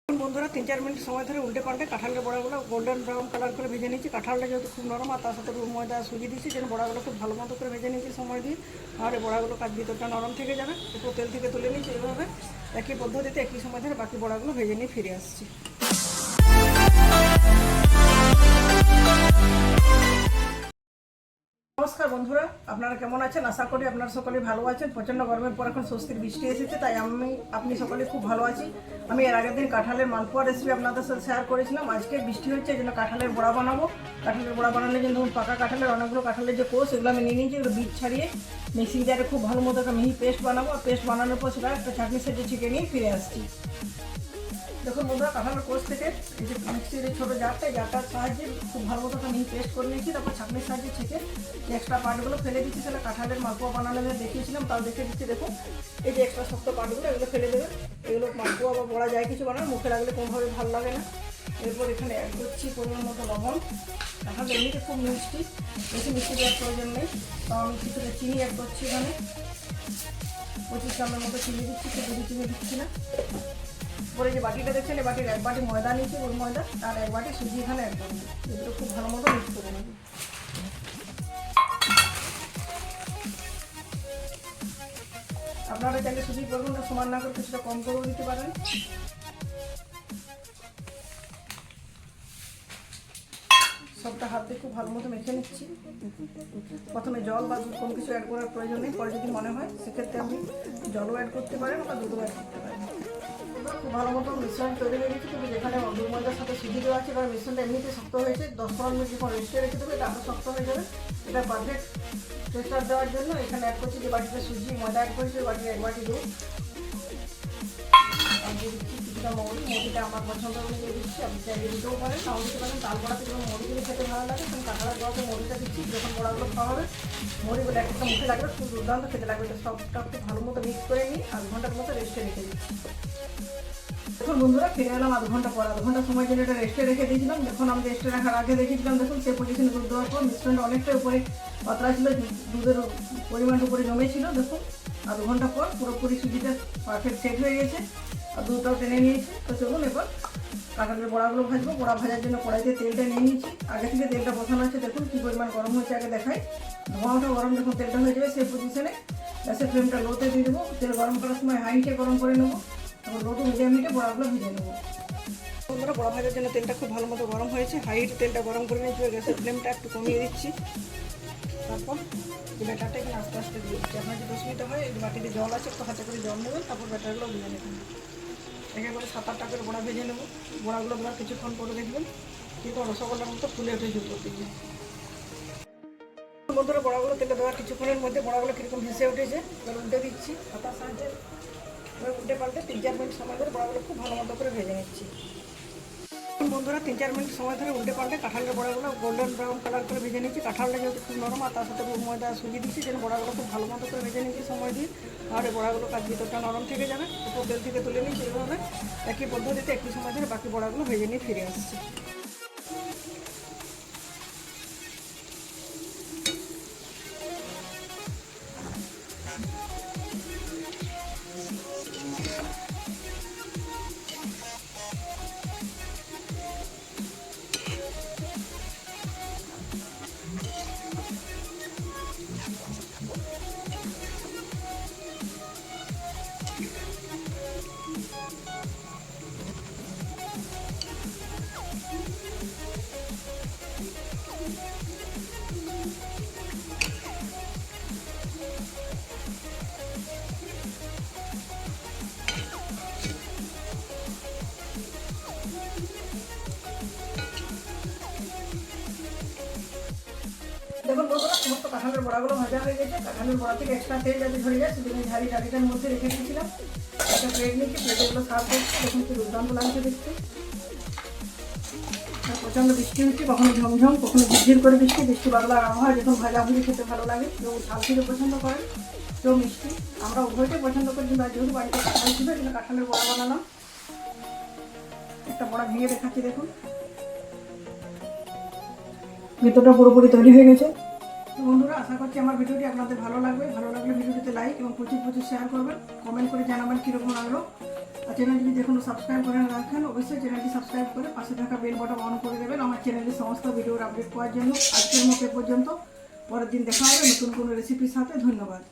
বন্ধুরা 3-4 মিনিট সময় ধরে উল্টে পাল্টে কাঁঠালের বড়াগুলো গোল্ডেন ব্রাউন কালার করে ভেজে নিয়েছি। কাঁঠালটা যেহেতু খুব নরম আর তার সাথে ময়দা সুজি দিচ্ছি, যেন বড়াগুলো খুব ভালো মতো করে ভেজে নিয়েছি সময় দিয়ে। আর এই বড়াগুলো কাজ ভিতরটা নরম থেকে যাবে। একটু তেল থেকে তুলে নিয়েছি। এইভাবে একই পদ্ধতিতে একই সময় ধরে বাকি বড়াগুলো ভেজে নিয়ে ফিরে আসছি। নমস্কার বন্ধুরা, আপনারা কেমন আছেন? আশা করি আপনারা সকলে ভালো আছেন। প্রচণ্ড গরমের পর এখন স্বস্তির বৃষ্টি এসেছে, তাই আপনি সকলে খুব ভালো আছি। আমি এর আগের দিন কাঁঠালের মালপোয়া রেসিপি আপনাদের সাথে শেয়ার করেছিলাম। আজকে বৃষ্টি হচ্ছে, এই জন্য কাঁঠালের বড়া বানাবো। কাঁঠালের বড়া বানানোর জন্য ধরুন পাকা কাঁঠালের অনেকগুলো কাঁঠালের যে কোষ, এগুলো আমি নিয়ে নিয়েছি। এগুলো বীজ ছাড়িয়ে মিক্সিং জারে খুব ভালো মতো একটা মিহি পেস্ট বানাবো। আর পেস্ট বানানোর পর সেটা একটা চাটনি সেটে ছিটিয়ে নিয়ে ফিরে আসছি। দেখুন বন্ধুরা, কাঁঠালের কোষ থেকে এই যে মিক্সির এই ছোটো জারটার সাহায্যে খুব ভালো মতো মিহি পেস্ট করে নিয়েছি। তারপর ছাঁকনির সাহায্যে ছেঁকে এক্সট্রা পার্টগুলো ফেলে দিচ্ছি। সেটা কাঁঠালের মালপোয়া বানানো দেখিয়েছিলাম, তাও দেখে দিচ্ছি। দেখুন এই যে এক্সট্রা শক্ত পার্টগুলো, এগুলো ফেলে দেবে। এগুলো মালপোয়া বা বড়া যায় কিছু বানানো, মুখে লাগলে কোনোভাবে ভালো লাগে না। এরপর এখানে অ্যাড করছি পরিমাণ মতো লবণ। কাঁঠাল এমনিতে খুব মিষ্টি, বেশি মিষ্টি দেওয়ার প্রয়োজন নেই। তাও আমি কিছুটা চিনি অ্যাড করছি। এখানে 25 গ্রামের মতো চিনি দিচ্ছি, খুব বেশি চিনি দিচ্ছি না। পরে যে বাটিটা দেখছেন, এই বাটির 1 বাটি ময়দা নিয়েছি, ওই ময়দা আর 1 বাটি সুজি এখানে অ্যাড করবো। এগুলো খুব ভালো মতো মিক্স করে নেব। আপনারা চাইলে সুজির পরিমাণটা সমান না করে কিছুটা কম করেও দিতে পারেন। সবটা হাত দিয়ে খুব ভালো মতো মেখে নিচ্ছি। প্রথমে জল বা দুধ কোনো কিছু অ্যাড করার প্রয়োজন নেই। পরে যদি মনে হয় সেক্ষেত্রে আপনি জলও অ্যাড করতে পারেন বা দুধও অ্যাড করতে পারেন। খুব ভালো মতো মিশ্রণ তৈরি হয়ে গেছে। কিন্তু যেখানে দুধ ময়দার সাথে সুজি দেওয়া আছে, এবার মিশ্রণটা এমনিতে শক্ত হয়েছে। 10-15 মিনিট যখন রেস্টে রেখে দেবে, এটা আরও শক্ত হয়ে যাবে। এটা পারফেক্ট টেক্সচার দেওয়ার জন্য এখানে অ্যাড করছি যে বাটিতে সুজি ময়দা অ্যাড করেছি, ওই বাটি 1 বাটি দুধ। আর দিয়ে দিচ্ছি কিছুটা মৌরিটা আমার পছন্দ অনুযায়ী দিচ্ছি। আপনি চাইলে দিতেও পারেন, নাও দিতে পারেন। তাল বড়াতে যখন মৌরিগুলো খেতে ভালো লাগে, তখন কাঁঠালের বড়াতে মৌরিটা দিচ্ছি। যখন বড়াগুলো খাওয়া হবে, মৌরিগুলো একটা মুখে লাগবে, খুব দুর্দান্ত খেতে লাগবে। এটা সবটা খুব ভালো মতো মিক্স করে নিই, 1/2 ঘন্টার মতো রেস্টে রেখে দিচ্ছি। দেখুন বন্ধুরা, ফিরে এলাম 1/2 ঘন্টা পর। 1/2 ঘন্টা সময় জন্য এটা রেস্টে রেখে দিয়েছিলাম। যখন আমি রেস্টে রাখার আগে দেখেছিলাম, দেখুন সেই পজিশনে দুধ দেওয়ার পর মিশ্রণটা অনেকটা উপরে পাতলা ছিল, দুধের পরিমাণটা উপরে জমেছিল। দেখুন 1/2 ঘন্টা পর পুরোপুরি সুজিটা পারফেক্ট সেট হয়ে গেছে আর দুধটাও টেনে নিয়েছে। তো চলুন এবার কাঁঠালের বড়াগুলো ভাজবো। বড়া ভাজার জন্য কড়াইতে তেলটা নিয়ে নিয়েছি। আগে থেকে তেলটা বসানো আছে। দেখুন কী পরিমাণ গরম হয়েছে আগে দেখাই। ধোঁয়াটা গরম যখন তেলটা হয়ে যাবে, সেই পজিশনে গ্যাসের ফ্লেমটা লোতে দিয়ে দেবো। তেল গরম করার সময় হাই হিটে গরম করে নেবো। তারপর লো টু মিডিয়াম হিটে বড়াগুলো ভেজে নেবো। বন্ধুরা, বড়া ভাজার জন্য তেলটা খুব ভালো মতো গরম হয়েছে। হাই হিটে তেলটা গরম করে নিয়েছি। গ্যাসের ফ্লেমটা একটু কমিয়ে দিচ্ছি। তারপর ব্যাটারটা এখানে আস্তে আস্তে দিয়ে দিচ্ছি। আপনার যদি অসুবিধা হয়, এই বাটিতে জল আছে, একটু হাতে করে জল নেবেন। তারপর ব্যাটারগুলো ভেজে নেবেন। একেবারে 7-8টা করে বড়া ভেজে নেবো। বড়াগুলো এবার কিছুক্ষণ পরে দেখবেন কিন্তু রসগোল্লার মতো ফুলে উঠে উপর দিকে। বন্ধুরা, বড়াগুলো তেলে দেওয়ার কিছুক্ষণের মধ্যে বড়াগুলো কীরকম ভেসে উঠেছে। এবার উল্টে দিচ্ছি হাতার সাহায্যে। এবার উল্টে পাল্টে 3-4 মিনিট সময় ধরে বড়াগুলো খুব ভালো মতো করে ভেজে নিচ্ছি। বন্ধুরা, 3-4 মিনিট সময় ধরে উল্টে পাল্টে কাঁঠালের বড়াগুলো গোল্ডেন ব্রাউন কালার করে ভেজে নিচ্ছি। কাঁঠালটা যেহেতু খুব নরম আর তার সাথে ময়দা সুজি দিচ্ছি, যেন বড়াগুলো খুব ভালো মতো করে ভেজে নিচ্ছি সময় দিয়ে। আর এই বড়াগুলো কাজ ভিতরটা নরম থেকে যাবে। উপর তেল থেকে তুলে নিচ্ছি। এইভাবে একই পদ্ধতিতে একই সময় ধরে বাকি বড়াগুলো ভেজে নিয়ে ফিরে আসছি। দেখুন বন্ধুরা, সমস্ত কাঁঠালের বড়াগুলো ভাজা হয়ে গেছে। কাঁঠালের বড়া থেকে এক্সট্রা তেল যাতে ঝরে যায়, সেজন্য ঝাড়ি ডালিটার মধ্যে রেখে দিয়েছিলাম। একটা প্লেট নিচ্ছি, প্লেটে এগুলো সার্ভ করছি। দেখুন কি দুর্দান্ত লাগছে দেখতে। প্রচণ্ড বৃষ্টি হচ্ছে, কখনো ঝমঝম কখনো ঝিরঝির করে বৃষ্টি বাদলার আবহাওয়া। যখন ভাজাভুজি খেতে ভালো লাগে। কেউ ঝাল খেতে পছন্দ করেন, কেউ মিষ্টি। আমরা উভয়টাই পছন্দ করি। কিন্তু যেহেতু বাড়িতে কাঁঠাল ছিল, এখানে কাঁঠালের বড়া বানালাম। একটা বড়া ভেঙে দেখাচ্ছি। দেখুন ভেতরটা পুরোপুরি তৈরি হয়ে গেছে। বন্ধুরা, আশা করছি আমার ভিডিওটি আপনাদের ভালো লাগবে। ভালো লাগলে ভিডিওটিতে লাইক এবং প্রচুর শেয়ার করবেন। কমেন্ট করে জানাবেন কীরকম লাগলো। আর চ্যানেলটি যদি এখনো সাবস্ক্রাইব করে না রাখেন অবশ্যই চ্যানেলটি সাবস্ক্রাইব করে পাশে থাকা বেল বাটন অন করে দেবেন আমার চ্যানেলের সমস্ত ভিডিওর আপডেট পাওয়ার জন্য। আজকের মতো এ পর্যন্ত, পরের দিন দেখা হবে নতুন কোনো রেসিপির সাথে। ধন্যবাদ।